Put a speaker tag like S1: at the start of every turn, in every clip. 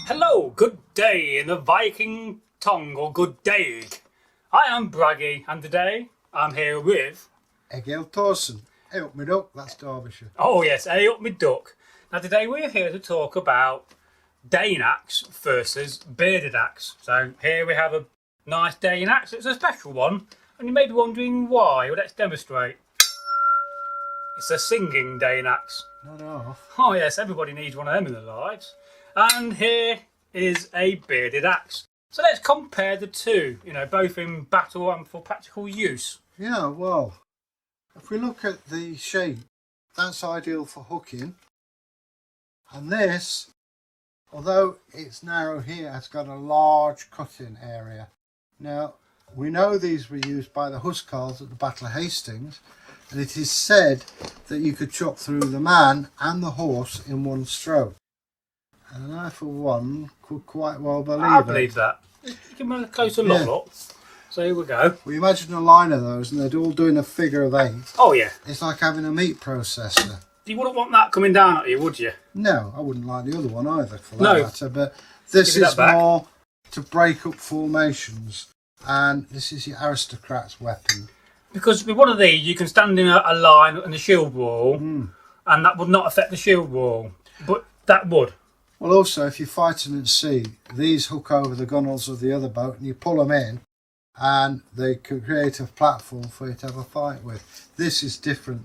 S1: Hello, good day in the Viking tongue, or good day. I am Bragi, and today I'm here with...
S2: Egil Thorsson. Hey up me duck, that's Derbyshire.
S1: Oh yes, hey up me duck. Now today we're here to talk about Daneaxe versus bearded axe. So here we have a nice Daneaxe. It's a special one, and you may be wondering why. Well, let's demonstrate. It's a singing Daneaxe.
S2: No.
S1: Oh yes, everybody needs one of them in their lives. And here is a bearded axe. So let's compare the two, both in battle and for practical use.
S2: Yeah, well, if we look at the shape, that's ideal for hooking. And this, although it's narrow here, has got a large cutting area. Now, we know these were used by the Huscarls at the Battle of Hastings, and it is said that you could chop through the man and the horse in one stroke. And I, for one, could quite well believe it.
S1: I believe that. Give me a closer look, look. So here we go.
S2: Well, you imagine a line of those, and they're all doing a figure of 8.
S1: Oh, yeah.
S2: It's like having a meat processor.
S1: You wouldn't want that coming down at you, would you?
S2: No, I wouldn't like the other one either, for that matter. But this is more to break up formations, and this is your aristocrat's weapon. Because
S1: with one of these, you can stand in a line in the shield wall, and that would not affect the shield wall, but that would.
S2: Well, also, if you're fighting at sea, these hook over the gunwales of the other boat, and you pull them in, and they can create a platform for you to have a fight with. This is different.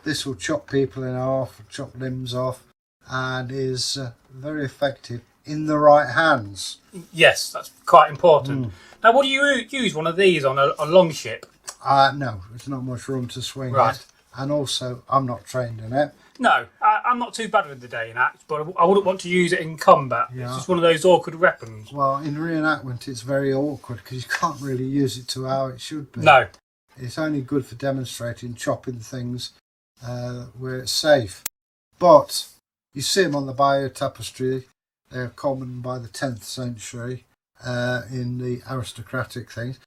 S2: This will chop people in half, chop limbs off, and is very effective in the right hands.
S1: Yes, that's quite important. Now, would you use one of these on a long ship?
S2: No, there's not much room to swing it. And also, I'm not trained in it.
S1: No, I'm not too bad with the Daneaxe, but I wouldn't want to use it in combat. Yeah. It's just one of those awkward weapons.
S2: Well, in reenactment, it's very awkward because you can't really use it to how it should be.
S1: No.
S2: It's only good for demonstrating, chopping things where it's safe. But you see them on the Bayeux tapestry. They're common by the 10th century in the aristocratic things.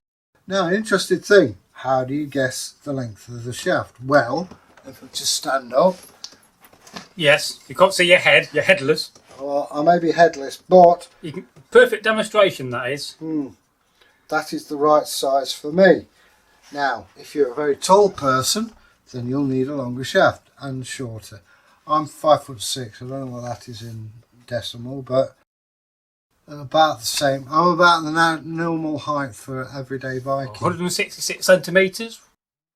S2: Now, an interesting thing. How do you guess the length of the shaft? Well, if I just stand up.
S1: Yes, you can't see your head. You're headless.
S2: Well, I may be headless, but...
S1: Perfect demonstration, that is.
S2: That is the right size for me. Now, if you're a very tall person, then you'll need a longer shaft and shorter. I'm 5'6". I don't know what that is in decimal, but about the same. I'm about the normal height for everyday Viking.
S1: 166 centimetres,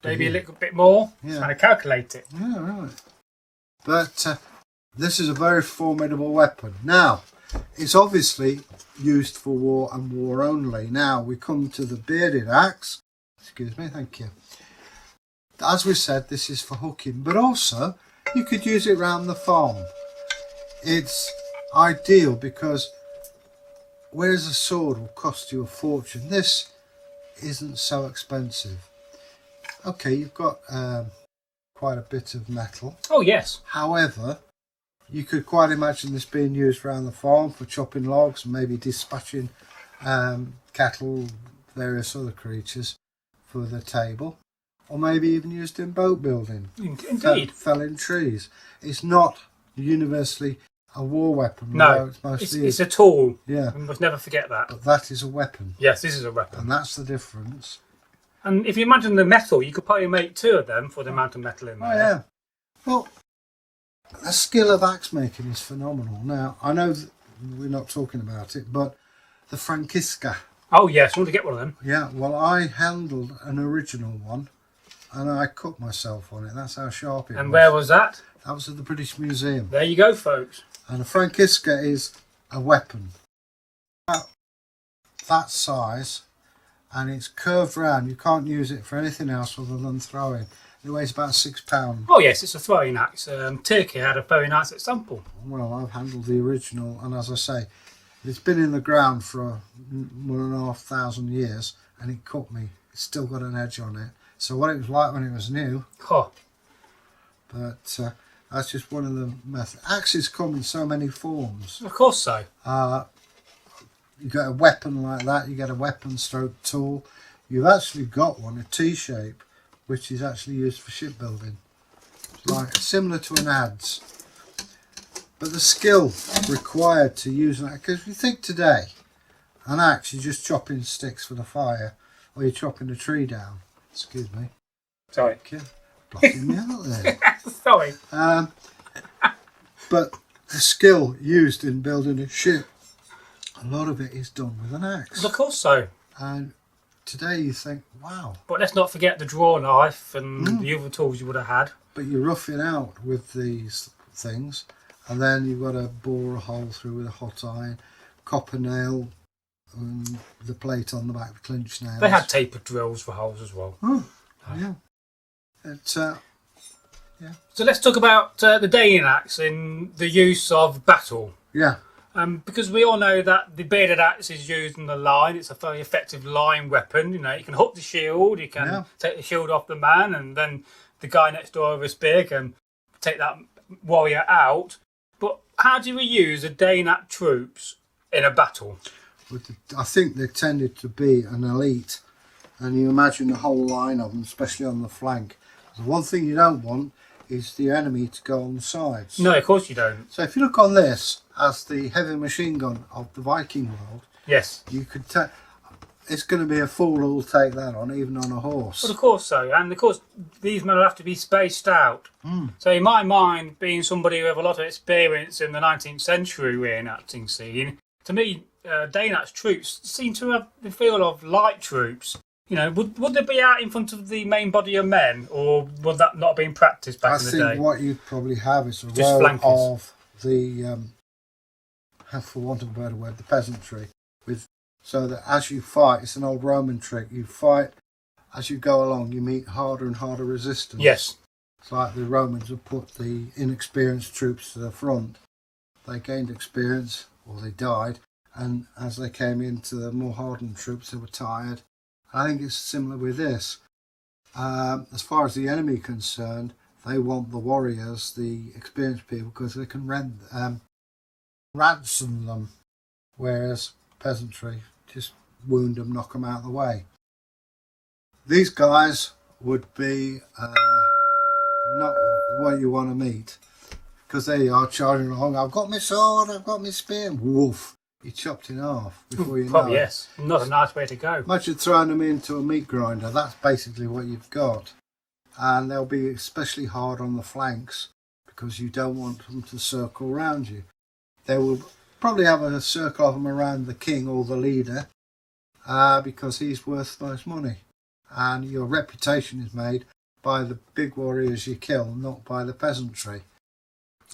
S1: maybe a little bit more.
S2: Yeah.
S1: Trying to calculate it.
S2: Yeah, right. But this is a very formidable weapon. Now, it's obviously used for war and war only. Now, we come to the bearded axe. Excuse me, thank you. As we said, this is for hooking, but also you could use it around the farm. It's ideal because whereas a sword will cost you a fortune, this isn't so expensive. Okay, you've got quite a bit of metal.
S1: Oh, yes.
S2: However, you could quite imagine this being used around the farm for chopping logs, maybe dispatching cattle, various other creatures for the table, or maybe even used in boat building.
S1: Indeed.
S2: Felling trees. It's not universally a war weapon.
S1: No, it's a tool.
S2: Yeah.
S1: We must never forget that.
S2: But that is a weapon.
S1: Yes, this is a weapon.
S2: And that's the difference.
S1: And if you imagine the metal, you could probably make 2 of them for the amount of metal in there.
S2: Oh, yeah. Well, the skill of axe making is phenomenal. Now, I know that we're not talking about it, but the Francisca.
S1: Oh, yes, I want to get one of them.
S2: Yeah, well, I handled an original one, and I cut myself on it. That's how sharp it was.
S1: And where was that?
S2: That was at the British Museum.
S1: There you go, folks.
S2: And a Francisca is a weapon. About that size, and it's curved round. You can't use it for anything else other than throwing. It weighs about £6.
S1: Oh yes, it's a throwing axe. Turkey had a very nice example.
S2: Well, I've handled the original, and as I say, it's been in the ground for 1,500 years, and it cut me. It's still got an edge on it. So what it was like when it was new.
S1: Oh.
S2: But that's just one of the methods. Axes come in so many forms.
S1: Of course so.
S2: You get a weapon like that, you get a weapon stroke tool. You've actually got one, a T-shape, which is actually used for shipbuilding. Like similar to an adze. But the skill required to use an axe, because if you think today, an axe, you're just chopping sticks for the fire, or you're chopping a tree down. Excuse me.
S1: Sorry.
S2: Blocking me out there.
S1: Sorry.
S2: But the skill used in building a ship, a lot of it is done with an axe.
S1: Well, of course so.
S2: And today you think, wow.
S1: But let's not forget the draw knife and the other tools you would have had.
S2: But you're roughing out with these things, and then you've got to bore a hole through with a hot iron, copper nail, the plate on the back, the clinch nails.
S1: They had tapered drills for holes as well.
S2: Oh, yeah. Yeah.
S1: So let's talk about the Daneaxe and the use of battle.
S2: Yeah.
S1: Because we all know that the bearded axe is used in the line. It's a very effective line weapon. You know, you can hook the shield, you can take the shield off the man, and then the guy next door with a spear can take that warrior out. But how do we use the Daneaxe troops in a battle?
S2: I think they tended to be an elite, and you imagine the whole line of them, especially on the flank. The one thing you don't want is the enemy to go on the sides.
S1: No, of course you don't.
S2: So if you look on this as the heavy machine gun of the Viking world,
S1: yes,
S2: you could it's going to be a fool who'll take that on, even on a horse.
S1: But of course so, and of course these men will have to be spaced out. So in my mind, being somebody with a lot of experience in the 19th century re-enacting scene, to me, Daneaxe troops seem to have the feel of light troops. You know, would they be out in front of the main body of men, or would that not have been practised back in the day?
S2: I think what you'd probably have is a
S1: just
S2: row
S1: flankers
S2: of the, for want of a better word, the peasantry. So that as you fight, it's an old Roman trick, you fight, as you go along, you meet harder and harder resistance.
S1: Yes.
S2: It's like the Romans would put the inexperienced troops to the front. They gained experience, or they died, and as they came into the more hardened troops, they were tired. I think it's similar with this. As far as the enemy concerned, they want the warriors, the experienced people, because they can ransom them, whereas peasantry just wound them, knock them out of the way. These guys would be not what you want to meet, because there you are charging along. I've got my sword, I've got my spear. Woof! You're chopped in half before you know it.
S1: Yes, not a nice way to go.
S2: Imagine throwing them into a meat grinder. That's basically what you've got. And they'll be especially hard on the flanks because you don't want them to circle around you. They will probably have a circle of them around the king or the leader because he's worth most money. And your reputation is made by the big warriors you kill, not by the peasantry.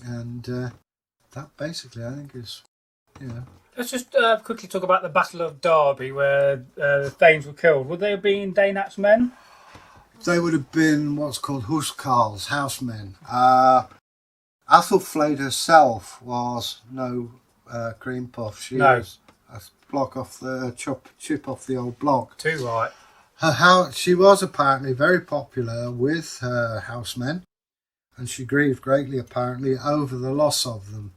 S2: And that basically, I think, is, you know.
S1: Let's just quickly talk about the Battle of Derby, where the Danes were killed. Would they have been Daneaxe men?
S2: They would have been what's called huskarls, housemen. Athelflaed herself was no cream puff. She was a block off the chip off the old block.
S1: Too right.
S2: She was apparently very popular with her housemen, and she grieved greatly apparently over the loss of them.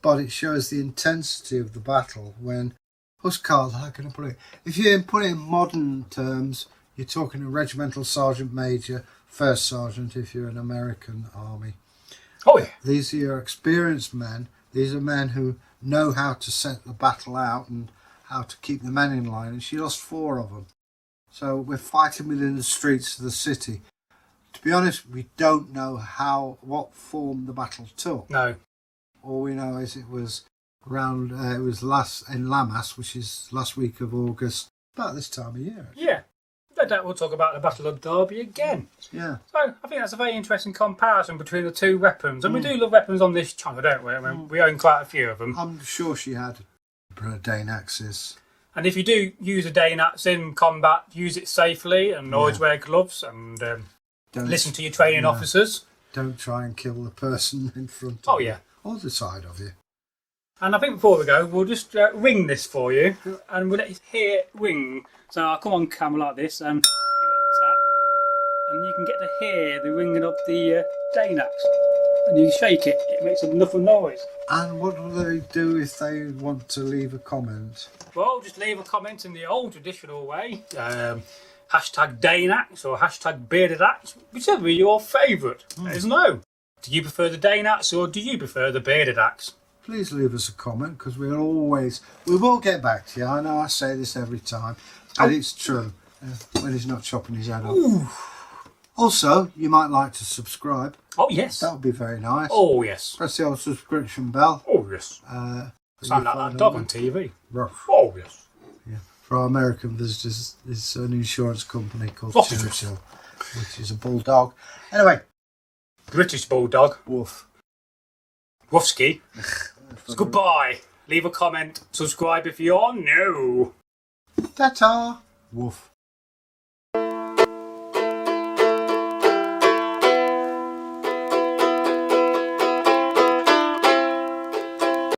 S2: But it shows the intensity of the battle when huskarls, how can I put it? If you put it in modern terms, you're talking a regimental sergeant major, first sergeant if you're an American army.
S1: Oh yeah.
S2: These are your experienced men. These are men who know how to set the battle out and how to keep the men in line. And she lost 4 of them. So we're fighting within the streets of the city. To be honest, we don't know what form the battle took. No. All we know is it was around. It was in Lammas, which is last week of August, about this time of year.
S1: Yeah. No doubt we'll talk about the Battle of Derby again.
S2: Yeah.
S1: So I think that's a very interesting comparison between the two weapons. And we do love weapons on this channel, don't we? I mean, we own quite a few of them.
S2: I'm sure she had Daneaxes.
S1: And if you do use a Daneaxe in combat, use it safely and always wear gloves and listen to your training officers.
S2: Don't try and kill the person in front of you. Or the side of you.
S1: And I think before we go, we'll just ring this for you, and we'll let you hear it ring. So I'll come on camera like this and give it a tap, and you can get to hear the ringing of the Daneaxe. And you shake it, it makes enough noise.
S2: And what do they do if they want to leave a comment?
S1: Well, just leave a comment in the old traditional way. Hashtag Daneaxe or hashtag bearded axe, whichever your favourite. Let us know. Do you prefer the Daneaxe or do you prefer the bearded axe?
S2: Please leave us a comment because we will get back to you. I know I say this every time, but it's true when he's not chopping his head off. Ooh. Also, you might like to subscribe.
S1: Oh, yes.
S2: That would be very nice.
S1: Oh, yes.
S2: Press the old subscription bell.
S1: Oh, yes. Sound like that dog on TV.
S2: Ruff.
S1: Oh, yes.
S2: Yeah. For our American visitors, it's an insurance company called
S1: Oh,
S2: Churchill, which is a bulldog. Anyway.
S1: British bulldog.
S2: Woof.
S1: Woofski. So goodbye. Leave a comment. Subscribe if you're new.
S2: Ta-ta. Woof.